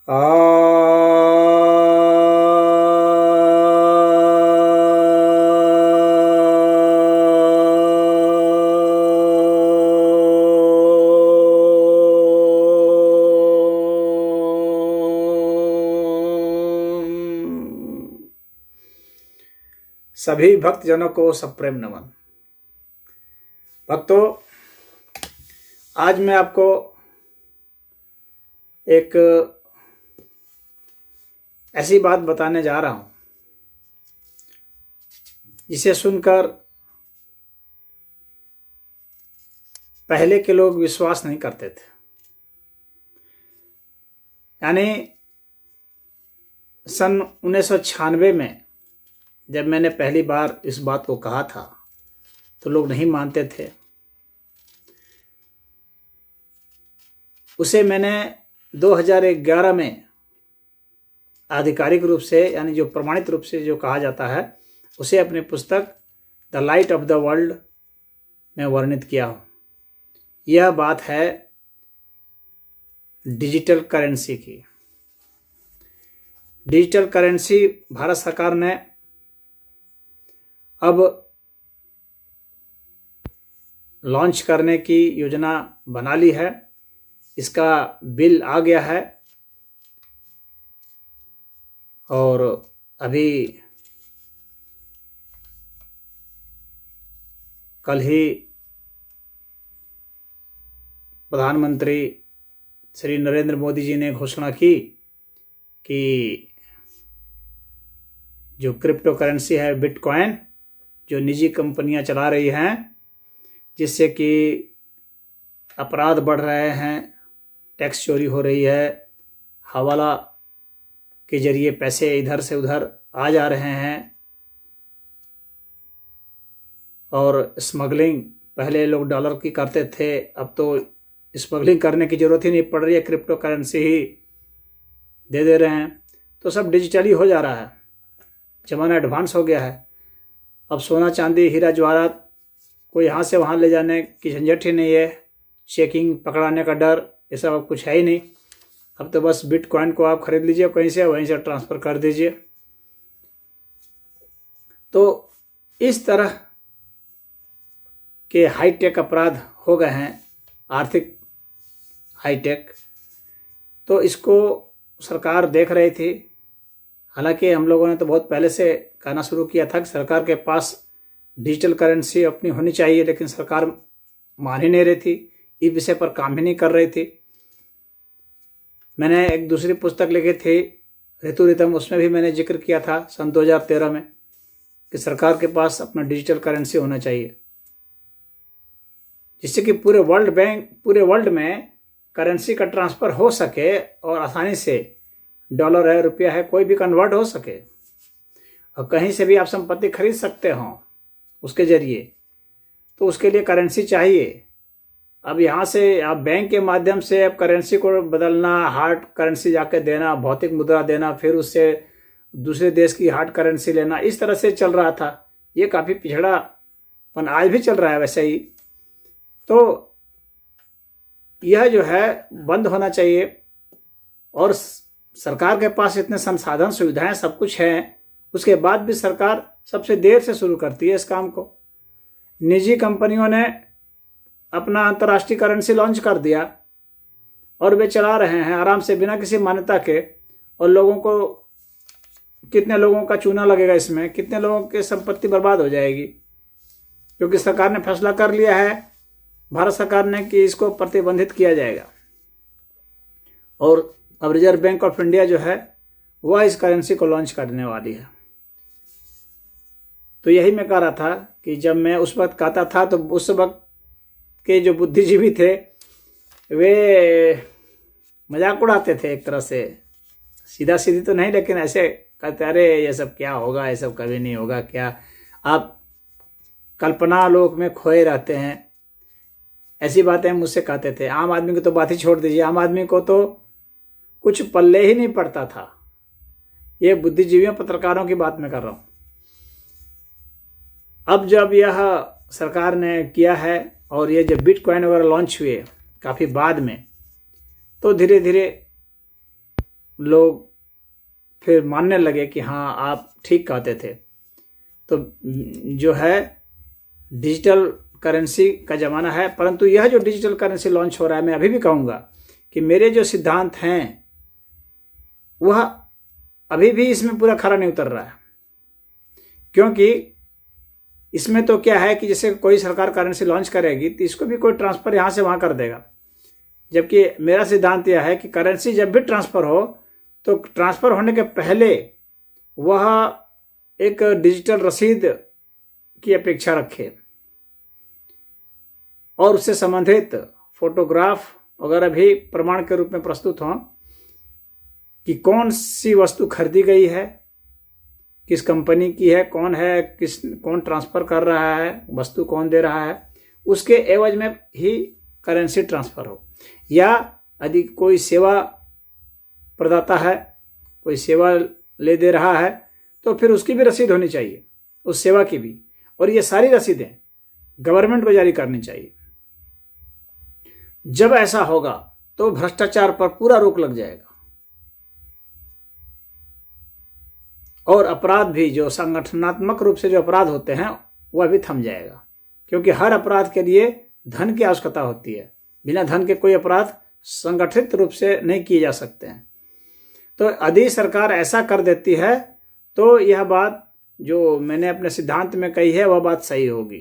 सभी भक्तजनों को सप्रेम नमन। भक्तों, आज मैं आपको एक ऐसी बात बताने जा रहा हूं जिसे सुनकर पहले के लोग विश्वास नहीं करते थे। यानी सन 1996 में जब मैंने पहली बार इस बात को कहा था तो लोग नहीं मानते थे। उसे मैंने 2011 में आधिकारिक रूप से, यानी जो प्रमाणित रूप से जो कहा जाता है, उसे अपनी पुस्तक the light of the world में वर्णित किया हूँ। यह बात है डिजिटल करेंसी की। डिजिटल करेंसी भारत सरकार ने अब लॉन्च करने की योजना बना ली है। इसका बिल आ गया है और अभी कल ही प्रधानमंत्री श्री नरेंद्र मोदी जी ने घोषणा की कि जो क्रिप्टो करेंसी है बिटकॉइन, जो निजी कंपनियां चला रही हैं, जिससे कि अपराध बढ़ रहे हैं, टैक्स चोरी हो रही है, हवाला के जरिए पैसे इधर से उधर आ जा रहे हैं और स्मगलिंग पहले लोग डॉलर की करते थे, अब तो स्मगलिंग करने की ज़रूरत ही नहीं पड़ रही है, क्रिप्टो करेंसी ही दे रहे हैं। तो सब डिजिटली हो जा रहा है, ज़माना एडवांस हो गया है। अब सोना चांदी हीरा जवाहरात को यहाँ से वहाँ ले जाने की झंझट ही नहीं है, चेकिंग पकड़ाने का डर, ये सब अब कुछ है ही नहीं। अब तो बस बिटकॉइन को आप खरीद लीजिए कहीं से, वहीं से ट्रांसफ़र कर दीजिए। तो इस तरह के हाईटेक अपराध हो गए हैं, आर्थिक हाईटेक। तो इसको सरकार देख रही थी। हालांकि हम लोगों ने तो बहुत पहले से कहना शुरू किया था कि सरकार के पास डिजिटल करेंसी अपनी होनी चाहिए, लेकिन सरकार मान ही नहीं रही थी, इस विषय पर काम ही नहीं कर रही थी। मैंने एक दूसरी पुस्तक लिखी थी ऋतु रितम, उसमें भी मैंने जिक्र किया था सन 2013 में कि सरकार के पास अपना डिजिटल करेंसी होना चाहिए, जिससे कि पूरे वर्ल्ड में करेंसी का ट्रांसफ़र हो सके और आसानी से डॉलर है, रुपया है, कोई भी कन्वर्ट हो सके और कहीं से भी आप संपत्ति खरीद सकते हो उसके जरिए। तो उसके लिए करेंसी चाहिए। अब यहाँ से आप बैंक के माध्यम से अब करेंसी को बदलना, हार्ड करेंसी जाके देना, भौतिक मुद्रा देना, फिर उससे दूसरे देश की हार्ड करेंसी लेना, इस तरह से चल रहा था। ये काफ़ी पिछड़ापन आज भी चल रहा है वैसे ही। तो यह जो है बंद होना चाहिए। और सरकार के पास इतने संसाधन, सुविधाएं, सब कुछ हैं, उसके बाद भी सरकार सबसे देर से शुरू करती है इस काम को। निजी कंपनियों ने अपना अंतर्राष्ट्रीय करेंसी लॉन्च कर दिया और वे चला रहे हैं आराम से बिना किसी मान्यता के। और लोगों को, कितने लोगों का चूना लगेगा इसमें, कितने लोगों की संपत्ति बर्बाद हो जाएगी, क्योंकि सरकार ने फैसला कर लिया है, भारत सरकार ने, कि इसको प्रतिबंधित किया जाएगा। और अब रिजर्व बैंक ऑफ इंडिया जो है वह इस करेंसी को लॉन्च करने वाली है। तो यही मैं कह रहा था कि जब मैं उस वक्त कहता था तो उस वक्त के जो बुद्धिजीवी थे वे मजाक उड़ाते थे एक तरह से, सीधा सीधी तो नहीं, लेकिन ऐसे कहते, अरे ये सब क्या होगा, ये सब कभी नहीं होगा, क्या आप कल्पना लोक में खोए रहते हैं, ऐसी बातें मुझसे कहते थे। आम आदमी को तो बात ही छोड़ दीजिए, आम आदमी को तो कुछ पल्ले ही नहीं पड़ता था। ये बुद्धिजीवियों, पत्रकारों की बात मैं कर रहा हूँ। अब जब यह सरकार ने किया है और ये जब बिटकॉइन वगैरह लॉन्च हुए काफ़ी बाद में, तो धीरे धीरे लोग फिर मानने लगे कि हाँ आप ठीक कहते थे। तो जो है डिजिटल करेंसी का ज़माना है, परंतु यह जो डिजिटल करेंसी लॉन्च हो रहा है, मैं अभी भी कहूँगा कि मेरे जो सिद्धांत हैं वह अभी भी इसमें पूरा खरा नहीं उतर रहा है। क्योंकि इसमें तो क्या है कि जैसे कोई सरकार करेंसी लॉन्च करेगी तो इसको भी कोई ट्रांसफ़र यहाँ से वहाँ कर देगा, जबकि मेरा सिद्धांत यह है कि करेंसी जब भी ट्रांसफ़र हो तो ट्रांसफ़र होने के पहले वह एक डिजिटल रसीद की अपेक्षा रखे और उससे संबंधित फोटोग्राफ वगैरह भी प्रमाण के रूप में प्रस्तुत हों कि कौन सी वस्तु खरीदी गई है, किस कंपनी की है, कौन ट्रांसफ़र कर रहा है, वस्तु कौन दे रहा है, उसके एवज में ही करेंसी ट्रांसफ़र हो। या यदि कोई सेवा प्रदाता है, कोई सेवा ले दे रहा है, तो फिर उसकी भी रसीद होनी चाहिए, उस सेवा की भी। और ये सारी रसीदें गवर्नमेंट को जारी करनी चाहिए। जब ऐसा होगा तो भ्रष्टाचार पर पूरा रोक लग जाएगा और अपराध भी, जो संगठनात्मक रूप से जो अपराध होते हैं, वह भी थम जाएगा। क्योंकि हर अपराध के लिए धन की आवश्यकता होती है, बिना धन के कोई अपराध संगठित रूप से नहीं किए जा सकते हैं। तो यदि सरकार ऐसा कर देती है तो यह बात जो मैंने अपने सिद्धांत में कही है वह बात सही होगी,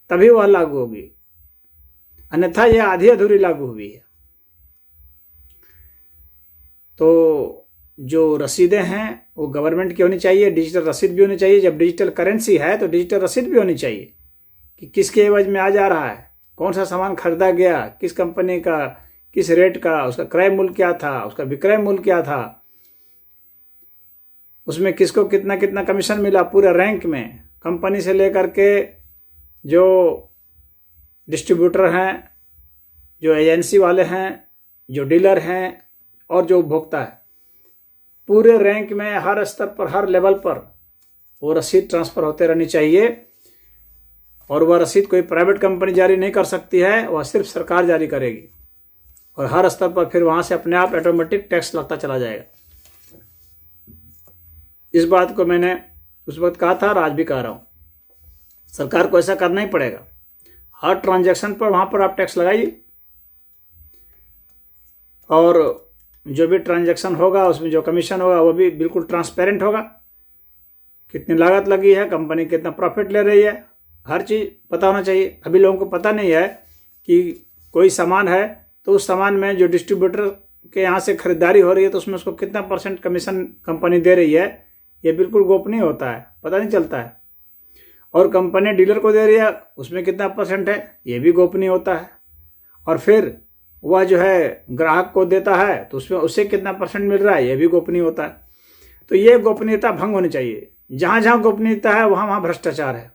तभी वह लागू होगी, अन्यथा यह आधी अधूरी लागू हुई है। तो जो रसीदें हैं वो गवर्नमेंट की होनी चाहिए, डिजिटल रसीद भी होनी चाहिए। जब डिजिटल करेंसी है तो डिजिटल रसीद भी होनी चाहिए कि किसके एवज में आ जा रहा है, कौन सा सामान खरीदा गया, किस कंपनी का, किस रेट का, उसका क्रय मूल्य क्या था, उसका विक्रय मूल्य क्या था, उसमें किसको कितना कितना कमीशन मिला, पूरे रैंक में, कंपनी से लेकर के जो डिस्ट्रीब्यूटर हैं, जो एजेंसी वाले हैं, जो डीलर हैं और जो उपभोक्ता है, पूरे रैंक में हर स्तर पर, हर लेवल पर वो रसीद ट्रांसफ़र होते रहनी चाहिए। और वह रसीद कोई प्राइवेट कंपनी जारी नहीं कर सकती है, वह सिर्फ सरकार जारी करेगी। और हर स्तर पर फिर वहाँ से अपने आप ऑटोमेटिक टैक्स लगता चला जाएगा। इस बात को मैंने उस वक्त कहा था और आज भी कह रहा हूँ, सरकार को ऐसा करना ही पड़ेगा। हर ट्रांजैक्शन पर वहाँ पर आप टैक्स लगाइए और जो भी ट्रांजैक्शन होगा उसमें जो कमीशन होगा वो भी बिल्कुल ट्रांसपेरेंट होगा। कितनी लागत लगी है, कंपनी कितना प्रॉफिट ले रही है, हर चीज़ पता होना चाहिए। अभी लोगों को पता नहीं है कि कोई सामान है तो उस सामान में जो डिस्ट्रीब्यूटर के यहाँ से खरीदारी हो रही है तो उसमें उसको कितना % कमीशन कंपनी दे रही है, ये बिल्कुल गोपनीय होता है, पता नहीं चलता है। और कंपनी डीलर को दे रही है उसमें कितना % है, ये भी गोपनीय होता है। और फिर वह जो है ग्राहक को देता है तो उसमें उसे कितना % मिल रहा है, ये भी गोपनीय होता है। तो ये गोपनीयता भंग होनी चाहिए। जहाँ जहाँ गोपनीयता है वहाँ वहाँ भ्रष्टाचार है।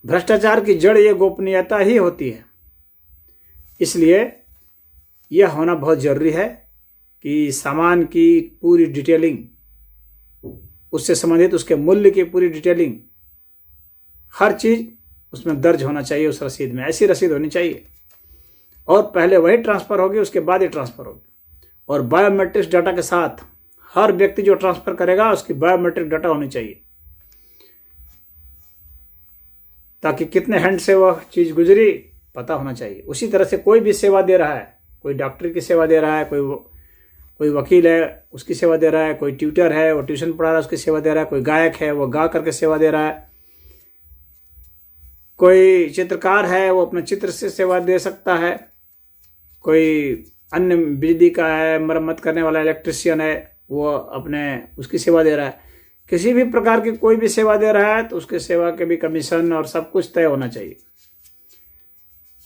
भ्रष्टाचार की जड़ ये गोपनीयता ही होती है। इसलिए यह होना बहुत ज़रूरी है कि सामान की पूरी डिटेलिंग, उससे संबंधित उसके मूल्य की पूरी डिटेलिंग, हर चीज़ उसमें दर्ज होना चाहिए। उस रसीद में ऐसी रसीद होनी चाहिए और पहले वही ट्रांसफ़र होगी, उसके बाद ही ट्रांसफ़र होगी। और बायोमेट्रिक्स डाटा के साथ हर व्यक्ति जो ट्रांसफ़र करेगा उसकी बायोमेट्रिक डाटा होनी चाहिए, ताकि कितने हैंड से वह चीज़ गुजरी पता होना चाहिए। उसी तरह से कोई भी सेवा दे रहा है, कोई डॉक्टर की सेवा दे रहा है, कोई वकील है उसकी सेवा दे रहा है, कोई ट्यूटर है वो ट्यूशन पढ़ा रहा है उसकी सेवा दे रहा है, कोई गायक है वो गा करके सेवा दे रहा है, कोई चित्रकार है वो अपने चित्र से सेवा दे सकता है, कोई अन्य बिजली का है, मरम्मत करने वाला इलेक्ट्रिशियन है वो अपने उसकी सेवा दे रहा है। किसी भी प्रकार की कोई भी सेवा दे रहा है तो उसके सेवा के भी कमीशन और सब कुछ तय होना चाहिए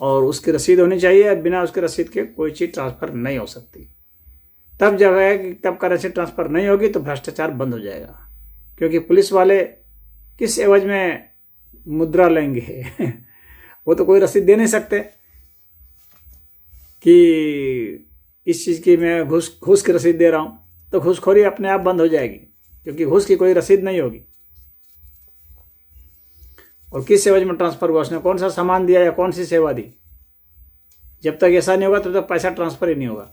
और उसकी रसीद होनी चाहिए। बिना उसके रसीद के कोई चीज़ ट्रांसफ़र नहीं हो सकती। तब जब है कि तब करेंसी ट्रांसफ़र नहीं होगी तो भ्रष्टाचार बंद हो जाएगा। क्योंकि पुलिस वाले किस एवज में मुद्रा लेंगे वो तो कोई रसीद दे नहीं सकते कि इस चीज़ की मैं घूस की रसीद दे रहा हूँ, तो घूसखोरी अपने आप बंद हो जाएगी क्योंकि घूस की कोई रसीद नहीं होगी। और किस एवज में ट्रांसफ़र हुआ, उसने कौन सा सामान दिया या कौन सी सेवा दी, जब तक ऐसा नहीं होगा तब तक पैसा ट्रांसफ़र ही नहीं होगा।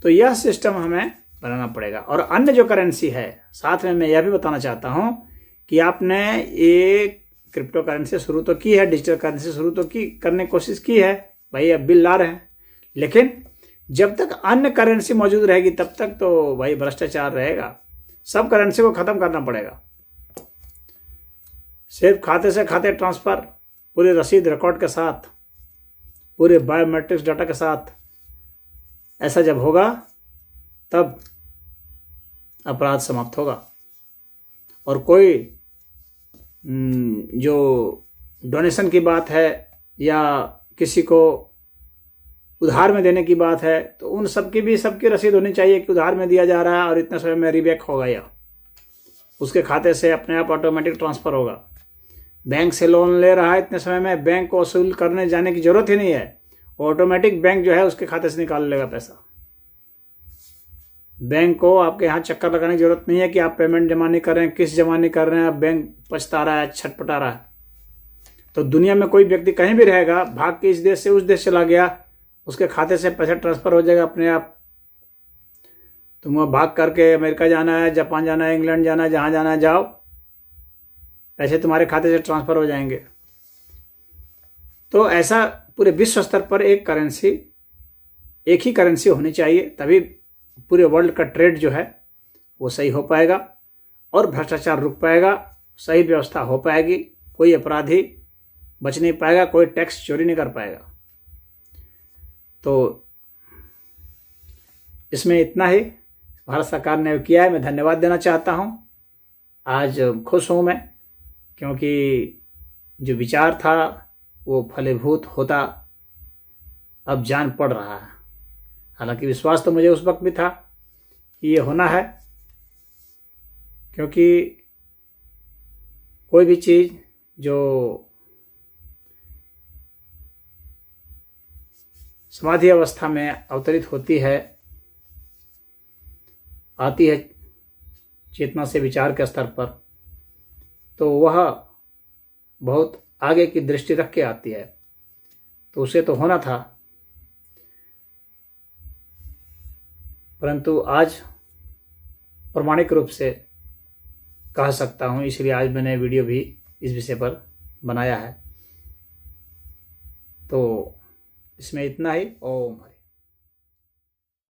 तो यह सिस्टम हमें बनाना पड़ेगा। और अन्य जो करेंसी है, साथ में मैं यह भी बताना चाहता हूं कि आपने ये क्रिप्टो करेंसी शुरू तो की है, डिजिटल करेंसी शुरू तो की करने की कोशिश की है भाई, अब बिल ला रहे हैं, लेकिन जब तक अन्य करेंसी मौजूद रहेगी तब तक तो भाई भ्रष्टाचार रहेगा। सब करेंसी को खत्म करना पड़ेगा। सिर्फ खाते से खाते ट्रांसफर, पूरी रसीद रिकॉर्ड के साथ, पूरे बायोमेट्रिक्स डाटा के साथ, ऐसा जब होगा तब अपराध समाप्त होगा। और कोई जो डोनेशन की बात है या किसी को उधार में देने की बात है, तो उन सबकी रसीद होनी चाहिए कि उधार में दिया जा रहा है और इतने समय में रीबैक होगा या उसके खाते से अपने आप ऑटोमेटिक ट्रांसफ़र होगा। बैंक से लोन ले रहा है, इतने समय में बैंक को वसूल करने जाने की ज़रूरत ही नहीं है, ऑटोमेटिक बैंक जो है उसके खाते से निकाल लेगा पैसा। बैंक को आपके यहाँ चक्कर लगाने की जरूरत नहीं है कि आप पेमेंट जमा नहीं कर रहे हैं, किस जमा नहीं कर रहे हैं, अब बैंक पछता रहा है, छटपटा रहा है। तो दुनिया में कोई व्यक्ति कहीं भी रहेगा, भाग के इस देश से उस देश चला गया, उसके खाते से पैसा ट्रांसफ़र हो जाएगा अपने आप। तुम वह भाग करके अमेरिका जाना है, जापान जाना है, इंग्लैंड जाना है, जहाँ जाना है जाओ, पैसे तुम्हारे खाते से ट्रांसफ़र हो जाएंगे। तो ऐसा पूरे विश्व स्तर पर एक ही करेंसी होनी चाहिए, तभी पूरे वर्ल्ड का ट्रेड जो है वो सही हो पाएगा और भ्रष्टाचार रुक पाएगा, सही व्यवस्था हो पाएगी, कोई अपराधी बच नहीं पाएगा, कोई टैक्स चोरी नहीं कर पाएगा। तो इसमें इतना ही भारत सरकार ने किया है, मैं धन्यवाद देना चाहता हूँ। आज खुश हूँ मैं, क्योंकि जो विचार था वो फलीभूत होता अब जान पड़ रहा है। हालांकि विश्वास तो मुझे उस वक्त भी था कि ये होना है, क्योंकि कोई भी चीज़ जो समाधि अवस्था में अवतरित होती है, आती है चेतना से विचार के स्तर पर, तो वह बहुत आगे की दृष्टि रख के आती है, तो उसे तो होना था। परंतु आज प्रमाणिक रूप से कह सकता हूँ, इसलिए आज मैंने वीडियो भी इस विषय पर बनाया है। तो इसमें इतना ही। ओम हरि।